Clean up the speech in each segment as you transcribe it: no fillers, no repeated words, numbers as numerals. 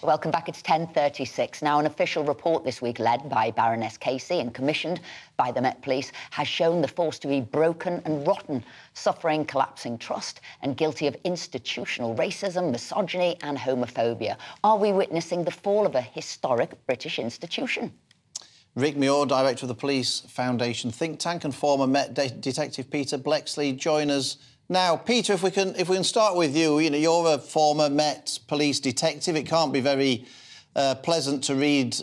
Welcome back. It's 10:36. Now, an official report this week led by Baroness Casey and commissioned by the Met Police has shown the force to be broken and rotten, suffering collapsing trust and guilty of institutional racism, misogyny and homophobia. Are we witnessing the fall of a historic British institution? Rick Muir, Director of the Police Foundation think tank, and former Met Detective Peter Bleksley join us now. Peter, if we can start with you. You know, you're a former Met Police detective. It can't be very pleasant to read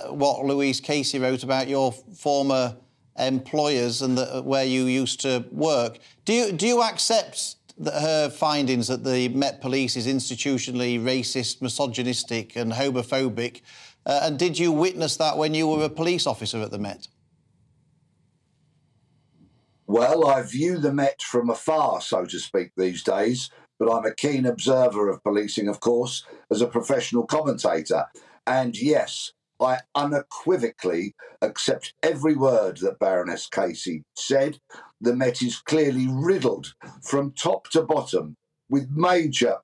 what Louise Casey wrote about your former employers and where you used to work. Do you accept her findings that the Met Police is institutionally racist, misogynistic and homophobic? And did you witness that when you were a police officer at the Met? Well, I view the Met from afar, so to speak, these days, but I'm a keen observer of policing, of course, as a professional commentator. And yes, I unequivocally accept every word that Baroness Casey said. The Met is clearly riddled from top to bottom with major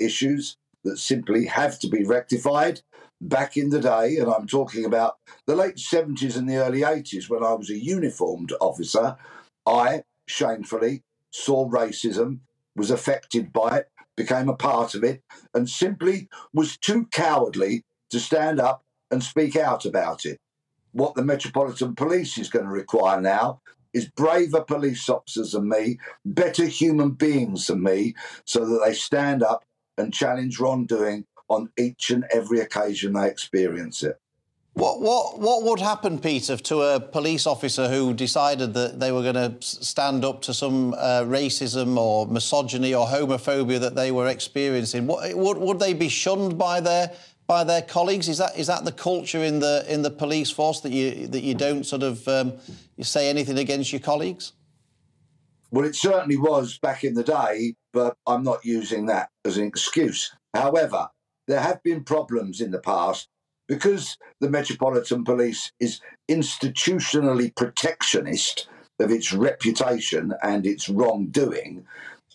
issues that simply have to be rectified. Back in the day, and I'm talking about the late 70s and the early 80s, when I was a uniformed officer, I shamefully saw racism, was affected by it, became a part of it, and simply was too cowardly to stand up and speak out about it. What the Metropolitan Police is going to require now is braver police officers than me, better human beings than me, so that they stand up and challenge wrongdoing on each and every occasion they experience it. What would happen, Peter, to a police officer who decided that they were going to stand up to some racism or misogyny or homophobia that they were experiencing? Would they be shunned by their colleagues? Is that the culture in the police force, that you don't sort of you say anything against your colleagues? Well, it certainly was back in the day, but I'm not using that as an excuse. However, there have been problems in the past because the Metropolitan Police is institutionally protectionist of its reputation and its wrongdoing.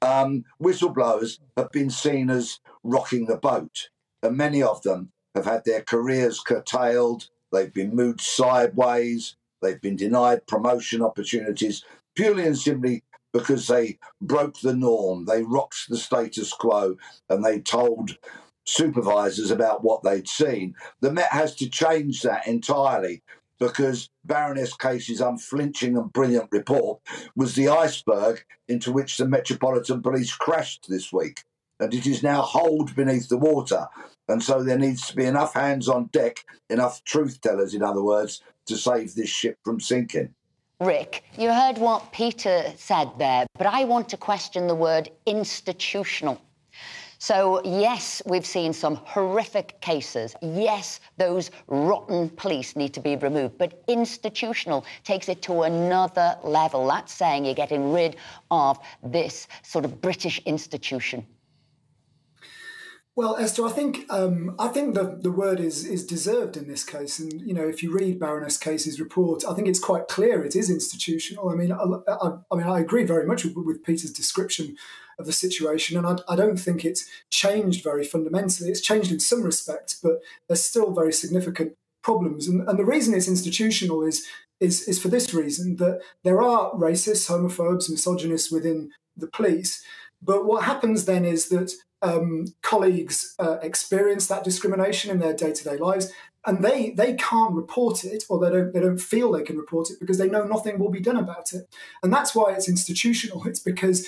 Whistleblowers have been seen as rocking the boat, and many of them have had their careers curtailed, they've been moved sideways, they've been denied promotion opportunities purely and simply because they broke the norm, they rocked the status quo, and they told supervisors about what they'd seen. The Met has to change that entirely, because Baroness Casey's unflinching and brilliant report was the iceberg into which the Metropolitan Police crashed this week, and it is now holed beneath the water. And so there needs to be enough hands on deck, enough truth tellers, in other words, to save this ship from sinking. Rick, you heard what Peter said there, but I want to question the word institutional. So, yes, we've seen some horrific cases. Yes, those rotten police need to be removed. But institutional takes it to another level. That's saying you're getting rid of this sort of British institution. Well, Esther, I think the word is deserved in this case. And, you know, if you read Baroness Casey's report, I think it's quite clear it is institutional. I mean, I agree very much with Peter's description of the situation, and I don't think it's changed very fundamentally. It's changed in some respects, but there's still very significant problems. And the reason it's institutional is for this reason, that there are racists, homophobes, misogynists within the police. But what happens then is that colleagues experience that discrimination in their day-to-day lives, and they can't report it, or they don't feel they can report it because they know nothing will be done about it. And that's why it's institutional. It's because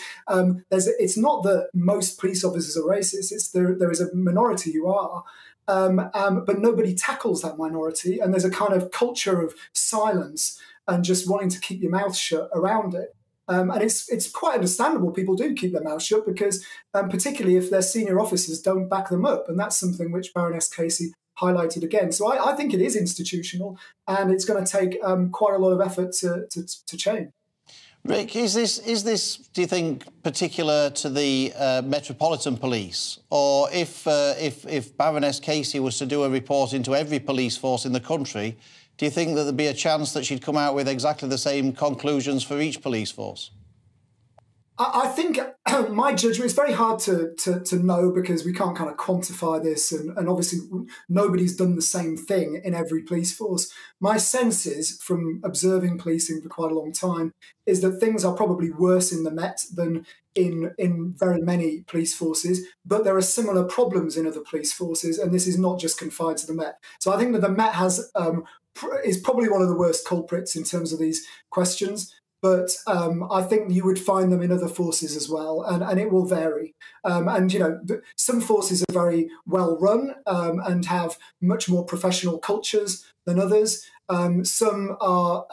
it's not that most police officers are racist. There is a minority who are, but nobody tackles that minority, and there's a kind of culture of silence and just wanting to keep your mouth shut around it. And it's quite understandable people do keep their mouth shut, because particularly if their senior officers don't back them up. And that's something which Baroness Casey highlighted again. So I think it is institutional, and it's going to take quite a lot of effort to change. Rick, is this, do you think, particular to the Metropolitan Police? Or if Baroness Casey was to do a report into every police force in the country, do you think that there'd be a chance that she'd come out with exactly the same conclusions for each police force? I think my judgment is very hard to know because we can't kind of quantify this, and obviously nobody's done the same thing in every police force. My sense is, from observing policing for quite a long time, is that things are probably worse in the Met than in very many police forces, but there are similar problems in other police forces, and this is not just confined to the Met. So I think that the Met is probably one of the worst culprits in terms of these questions. But I think you would find them in other forces as well, and it will vary. And, you know, some forces are very well run and have much more professional cultures than others. Some are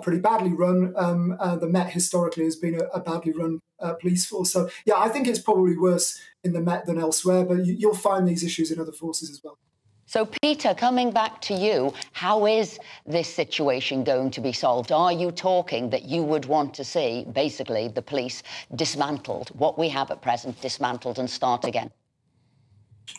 pretty badly run. The Met historically has been a badly run police force. So, yeah, I think it's probably worse in the Met than elsewhere, but you'll find these issues in other forces as well. So, Peter, coming back to you, how is this situation going to be solved? Are you talking that you would want to see, basically, the police dismantled, what we have at present dismantled, and start again?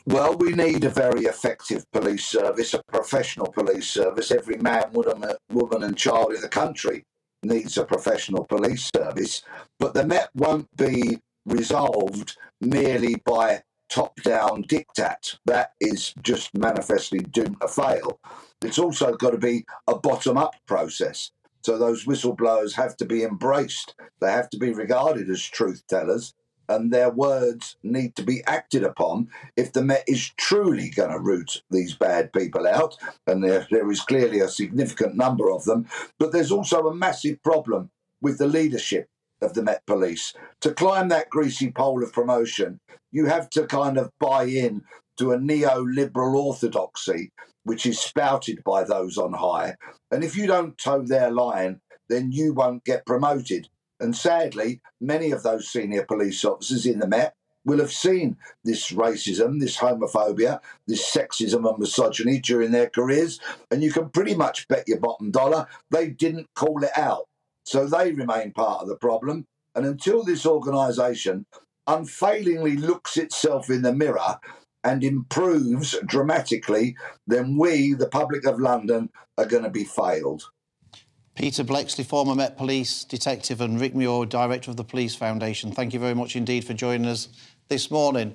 Well, we need a very effective police service, a professional police service. Every man, woman and child in the country needs a professional police service. But the Met won't be resolved merely by top-down diktat. That is just manifestly doomed to fail. It's also got to be a bottom-up process. So those whistleblowers have to be embraced. They have to be regarded as truth-tellers, and their words need to be acted upon if the Met is truly going to root these bad people out, and there is clearly a significant number of them. But there's also a massive problem with the leadership of the Met Police. To climb that greasy pole of promotion, you have to kind of buy in to a neoliberal orthodoxy, which is spouted by those on high. And if you don't toe their line, then you won't get promoted. And sadly, many of those senior police officers in the Met will have seen this racism, this homophobia, this sexism and misogyny during their careers. And you can pretty much bet your bottom dollar they didn't call it out. So they remain part of the problem. And until this organisation unfailingly looks itself in the mirror and improves dramatically, then we, the public of London, are going to be failed. Peter Bleksley, former Met Police detective, and Rick Muir, Director of the Police Foundation, thank you very much indeed for joining us this morning.